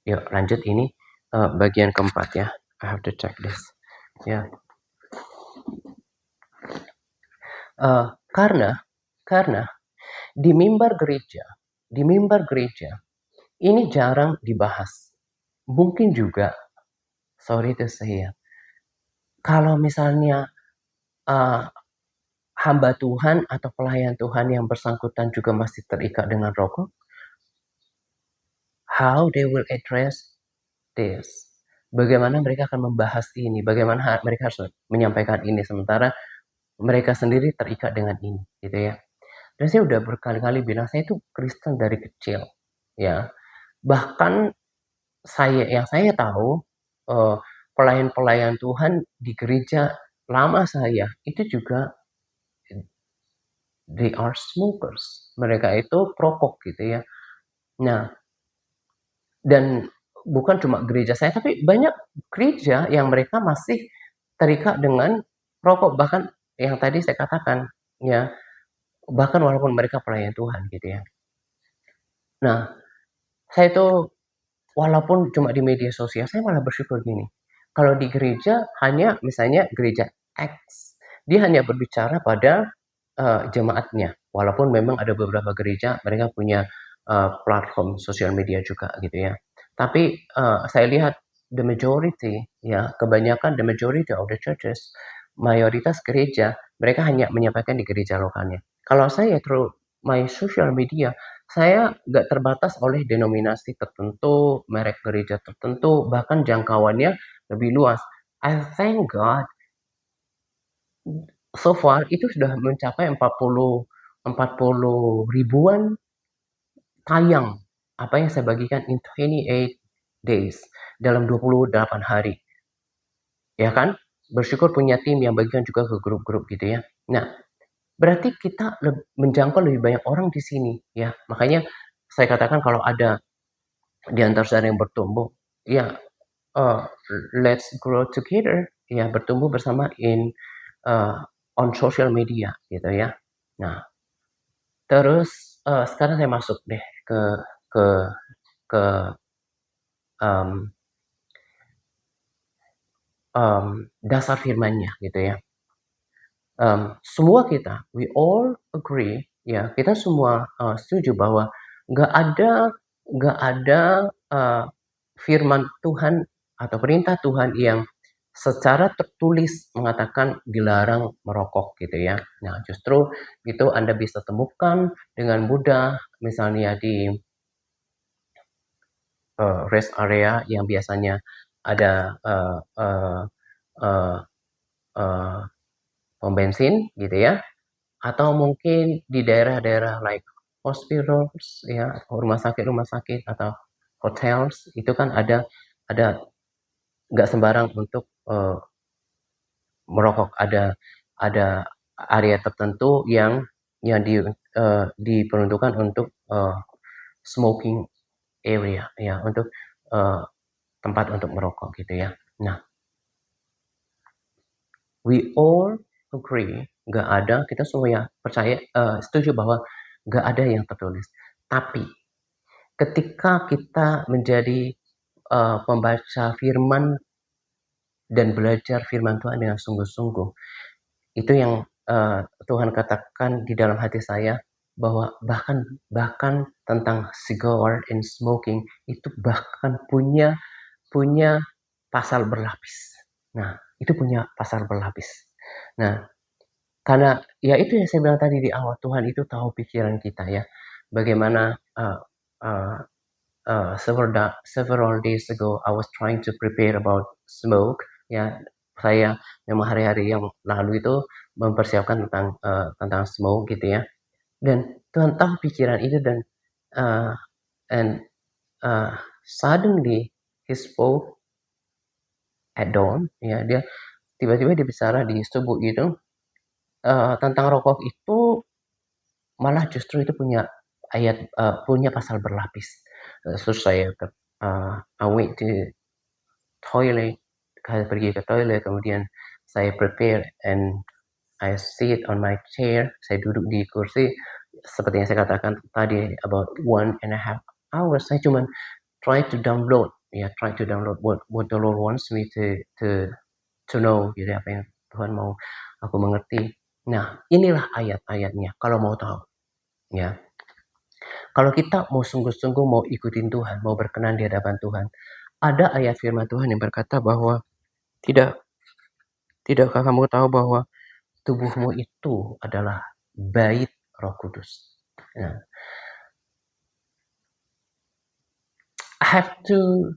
Yuk lanjut, ini bagian keempat ya. I have to check this. Ya. Karena di mimbar gereja ini jarang dibahas. Mungkin juga, sorry to say ya, kalau misalnya hamba Tuhan atau pelayan Tuhan yang bersangkutan juga masih terikat dengan rokok, how they will address this? Bagaimana mereka akan membahas ini? Bagaimana mereka harus menyampaikan ini sementara mereka sendiri terikat dengan ini, gitu ya. Dan saya udah berkali-kali bilang, saya itu Kristen dari kecil, ya. Bahkan yang saya tahu, pelayan-pelayan Tuhan di gereja lama saya itu juga they are smokers. Mereka itu perokok gitu ya. Nah, dan bukan cuma gereja saya, tapi banyak gereja yang mereka masih terikat dengan rokok. Bahkan yang tadi saya katakan, ya, bahkan walaupun mereka pelayan Tuhan gitu ya. Nah, saya itu walaupun cuma di media sosial, saya malah bersyukur gini. Kalau di gereja hanya misalnya gereja X, dia hanya berbicara pada jemaatnya. Walaupun memang ada beberapa gereja mereka punya platform sosial media juga gitu ya. Tapi saya lihat the majority, ya, kebanyakan the majority of the churches, mayoritas gereja mereka hanya menyampaikan di gereja lokalnya. Kalau saya through my social media, saya nggak terbatas oleh denominasi tertentu, merek gereja tertentu, bahkan jangkauannya lebih luas. I thank God, so far itu sudah mencapai 40 ribuan tayang apa yang saya bagikan in 28 days, dalam 28 hari. Ya kan? Bersyukur punya tim yang bagikan juga ke grup-grup gitu ya. Nah, berarti kita menjangkau lebih banyak orang di sini ya. Makanya saya katakan kalau ada di antara saudara yang bertumbuh, ya, let's grow together, ya, bertumbuh bersama on social media gitu ya. Nah, terus sekarang saya masuk deh ke ke dasar firman-Nya gitu ya. Semua kita, we all agree, ya, kita semua setuju bahwa nggak ada firman Tuhan atau perintah Tuhan yang secara tertulis mengatakan dilarang merokok gitu ya. Nah, justru itu Anda bisa temukan dengan mudah misalnya di rest area yang biasanya ada pom bensin gitu ya, atau mungkin di daerah-daerah like hospitals ya, rumah sakit atau hotels, itu kan ada nggak sembarang untuk merokok, ada area tertentu yang diperuntukkan untuk smoking area ya, untuk tempat untuk merokok gitu ya. Nah, we all agree, nggak ada, kita semua ya percaya, setuju bahwa nggak ada yang tertulis. Tapi ketika kita menjadi pembaca firman dan belajar firman Tuhan dengan sungguh-sungguh, itu yang Tuhan katakan di dalam hati saya, bahwa bahkan tentang cigar and smoking itu bahkan punya pasal berlapis. Nah, itu punya pasal berlapis. Nah, karena ya itu yang saya bilang tadi di awal, Tuhan itu tahu pikiran kita ya. Bagaimana several days ago I was trying to prepare about smoke ya. Saya memang hari-hari yang lalu itu mempersiapkan tentang smoke gitu ya. Dan Tuhan tahu pikiran itu, dan uh, and suddenly he spoke at dawn ya, dia tiba-tiba bicara di subuh itu tentang rokok itu, malah justru itu punya punya pasal berlapis. Terus saya I went to toilet, saya pergi ke toilet, kemudian saya prepare and I sit on my chair, saya duduk di kursi, seperti yang saya katakan tadi, about 1.5 hours, saya cuma try to download ya try to download what the Lord wants me to know gitu apa yang Tuhan mau aku mengerti. Nah, inilah ayat-ayatnya kalau mau tahu ya. Kalau kita mau sungguh-sungguh mau ikutin Tuhan, mau berkenan di hadapan Tuhan, ada ayat firman Tuhan yang berkata bahwa tidak tidakkah kamu tahu bahwa tubuhmu itu adalah bait Roh Kudus. Nah, I have to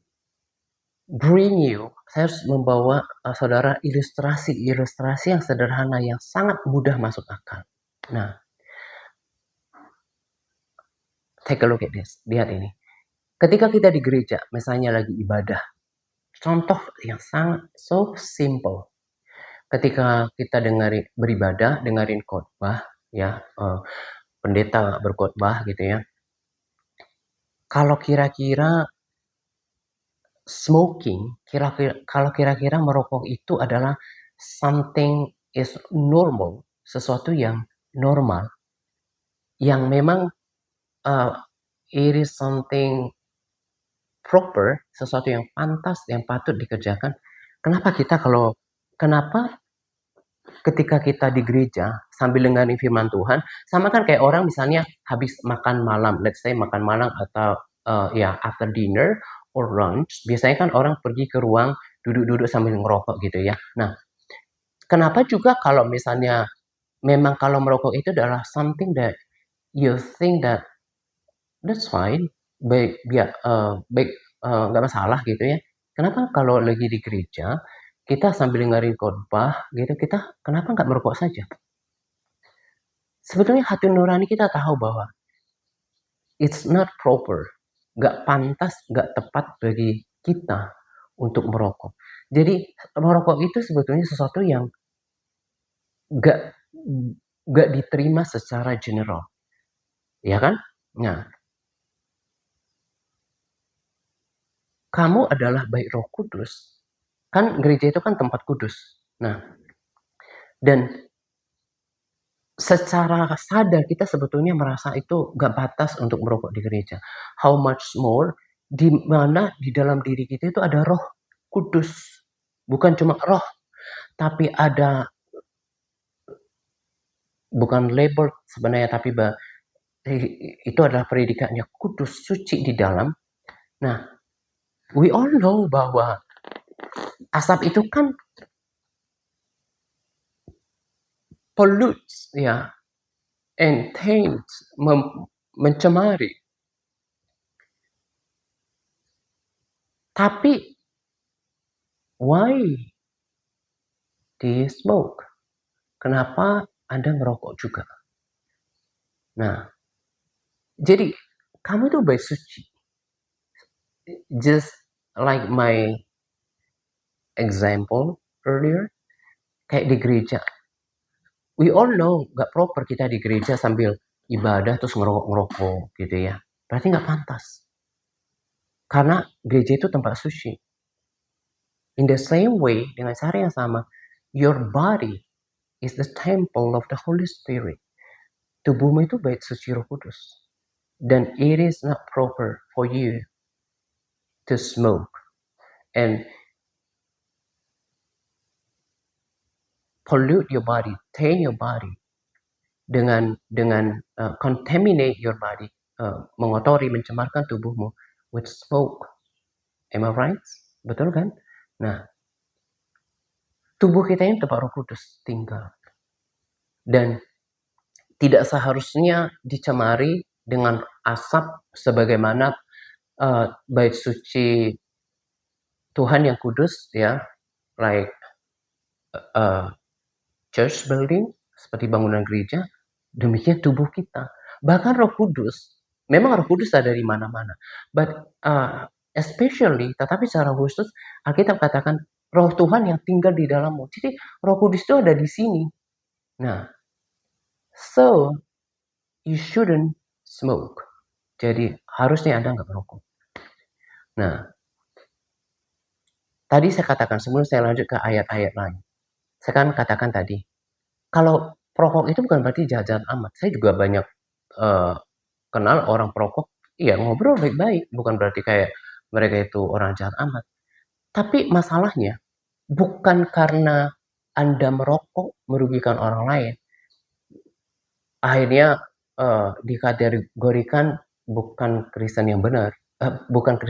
saya harus membawa saudara ilustrasi yang sederhana yang sangat mudah masuk akal. Nah, take a look at this. Lihat ini. Ketika kita di gereja, misalnya lagi ibadah, contoh yang sangat so simple. Ketika kita dengerin khotbah, ya, pendeta berkhotbah gitu ya. Kalau kira-kira smoking, kalau kira-kira merokok itu adalah something is normal, sesuatu yang normal, yang memang it is something proper, sesuatu yang pantas, yang patut dikerjakan. Kenapa ketika kita di gereja sambil dengerin firman Tuhan, sama kan kayak orang misalnya habis makan malam, let's say makan malam atau ya after dinner or lunch, biasanya kan orang pergi ke ruang duduk-duduk sambil ngerokok gitu ya. Nah, kenapa juga kalau misalnya memang kalau merokok itu adalah something that you think that that's fine, baik nggak masalah gitu ya. Kenapa kalau lagi di gereja kita sambil dengerin khotbah gitu, kita kenapa nggak merokok saja? Sebetulnya hati nurani kita tahu bahwa it's not proper, nggak pantas, nggak tepat bagi kita untuk merokok. Jadi merokok itu sebetulnya sesuatu yang nggak nggak diterima secara general, ya kan? Nah, kamu adalah baik Roh Kudus, kan gereja itu kan tempat kudus. Nah, dan secara sadar kita sebetulnya merasa itu nggak batas untuk merokok di gereja. How much more di mana di dalam diri kita itu ada Roh Kudus. Bukan cuma roh, tapi ada bukan label sebenarnya, tapi itu adalah predikatnya kudus, suci di dalam. Nah, we all know bahwa asap itu kan pollutes ya, and taints, mencemari. Tapi why do you smoke? Kenapa Anda merokok juga? Nah, jadi kamu itu baik suci. Just like my example earlier, kayak di gereja. We all know gak proper kita di gereja sambil ibadah terus ngerokok-ngerokok gitu ya. Berarti gak pantas. Karena gereja itu tempat suci. In the same way, dengan cara yang sama, your body is the temple of the Holy Spirit. Tubuhmu itu bait suci Roh Kudus. Dan it is not proper for you to smoke and pollute your body, taint your body dengan contaminate your body, mengotori, mencemarkan tubuhmu with smoke. Am I right? Betul kan? Nah, tubuh kita ini tempat Roh Kudus tinggal. Dan tidak seharusnya dicemari dengan asap sebagaimana bait suci Tuhan yang kudus ya, like church building, seperti bangunan gereja, demikian tubuh kita. Bahkan Roh Kudus, memang Roh Kudus ada di mana-mana. But especially, tetapi secara khusus, Alkitab katakan Roh Tuhan yang tinggal di dalammu. Jadi Roh Kudus itu ada di sini. Nah, so you shouldn't smoke. Jadi harusnya Anda nggak merokok. Nah, tadi saya katakan sebelum saya lanjut ke ayat-ayat lain. Saya kan katakan tadi, kalau perokok itu bukan berarti jahat-jahat amat. Saya juga banyak kenal orang perokok, iya ngobrol baik-baik, bukan berarti kayak mereka itu orang jahat amat. Tapi masalahnya bukan karena Anda merokok merugikan orang lain, akhirnya dikategorikan bukan Kristen yang benar, bukan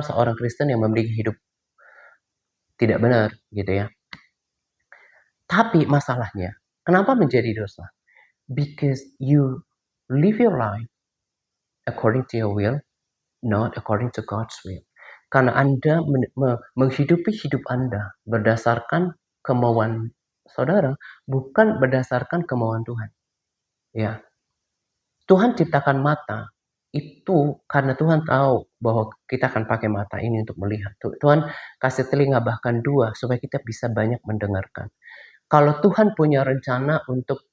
seorang Kristen yang memiliki hidup tidak benar, gitu ya. Tapi masalahnya, kenapa menjadi dosa? Because you live your life according to your will, not according to God's will. Karena Anda menghidupi hidup Anda berdasarkan kemauan saudara, bukan berdasarkan kemauan Tuhan. Ya, Tuhan ciptakan mata itu karena Tuhan tahu bahwa kita akan pakai mata ini untuk melihat. Tuhan kasih telinga bahkan 2 supaya kita bisa banyak mendengarkan. Kalau Tuhan punya rencana untuk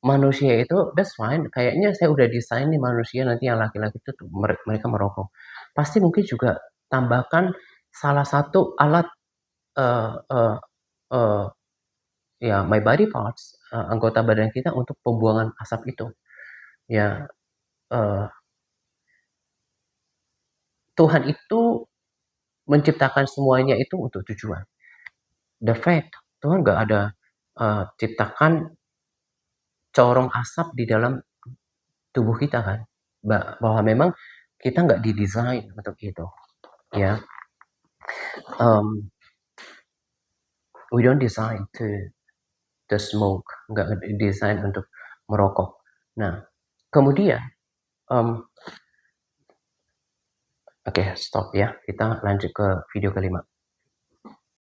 manusia itu, that's fine. Kayaknya saya udah desain nih manusia nanti yang laki-laki itu mereka merokok. Pasti mungkin juga tambahkan salah satu alat uh, uh, uh, ya my body parts, anggota badan kita untuk pembuangan asap itu. Ya, Tuhan itu menciptakan semuanya itu untuk tujuan. The fact, Tuhan nggak ada ciptakan corong asap di dalam tubuh kita kan, bahwa memang kita nggak didesain untuk itu, ya. We don't design to smoke, nggak desain untuk merokok. Nah, kemudian, oke, stop ya, kita lanjut ke video kelima.